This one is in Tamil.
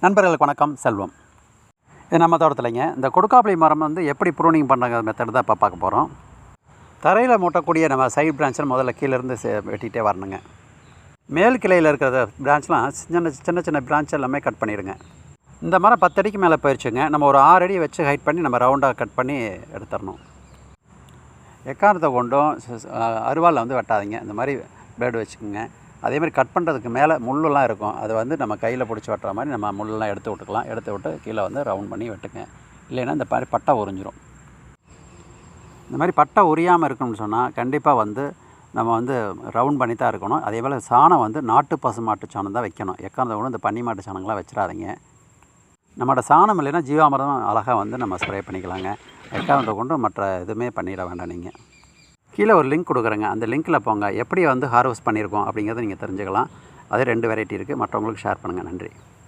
நண்பர்களுக்கு வணக்கம். செல்வம். இது நம்ம தோட்டத்தில்ங்க. இந்த கொடுக்காப்புளி மரம் வந்து எப்படி ப்ரூனிங் பண்ணுற மெத்தட் தான் இப்போ பார்க்க போகிறோம். தரையில் மூட்டக்கூடிய நம்ம சைடு பிரான்ச்சில் முதல்ல கீழேருந்து வெட்டிகிட்டே வரணுங்க. மேல் கிளையில் இருக்கிற பிரான்ச்லாம் சின்ன சின்ன பிரான்ச் எல்லாமே கட் பண்ணிடுங்க. இந்த மரம் 10 அடிக்கு மேலே போயிடுச்சுங்க. நம்ம ஒரு 6 அடி வச்சு ஹைட் பண்ணி நம்ம ரவுண்டாக கட் பண்ணி எடுத்துடணும். எக்காரணத்தை கொண்டும் அருவாளில் வந்து வெட்டாதீங்க. இந்த மாதிரி பிளேடு வச்சுக்கோங்க. அதேமாதிரி கட் பண்ணுறதுக்கு மேலே முள்ளெல்லாம் இருக்கும். அது வந்து நம்ம கையில் பிடிச்சி வெட்டுற மாதிரி நம்ம முள்ளெல்லாம் எடுத்து விட்டுக்கலாம். எடுத்து விட்டு கீழே வந்து ரவுண்ட் பண்ணி வெட்டுங்க. இல்லைன்னா இந்த மாதிரி பட்டை உறிஞ்சிரும். இந்த மாதிரி பட்டை உரியாமல் இருக்கணும்னு சொன்னால் கண்டிப்பாக வந்து நம்ம வந்து ரவுண்ட் பண்ணி தான் இருக்கணும். அதே போல் சாணம் வந்து நாட்டு பசு மாட்டு சாணம் தான் வைக்கணும். எக்காரணத்தை கொண்டு இந்த பன்னி மாட்டு சாணங்களாம் வச்சிடாதீங்க. நம்மளோட சாணம் இல்லைன்னா ஜீவாமிர்தம் அழகாக வந்து நம்ம ஸ்ப்ரே பண்ணிக்கலாங்க. எக்காரணத்தை கொண்டு மற்ற எதுவுமே பண்ணிட வேண்டாம். நீங்கள் கீழே ஒரு லிங்க் கொடுக்குறேங்க. அந்த லிங்க்கில் போங்க. எப்படி வந்து ஹார்வெஸ்ட் பண்ணியிருக்கோம் அப்படிங்கிறத நீங்கள் தெரிஞ்சுக்கலாம். அது 2 வெரைட்டி இருக்குது. மற்றவங்களுக்கு ஷேர் பண்ணுங்கள். நன்றி.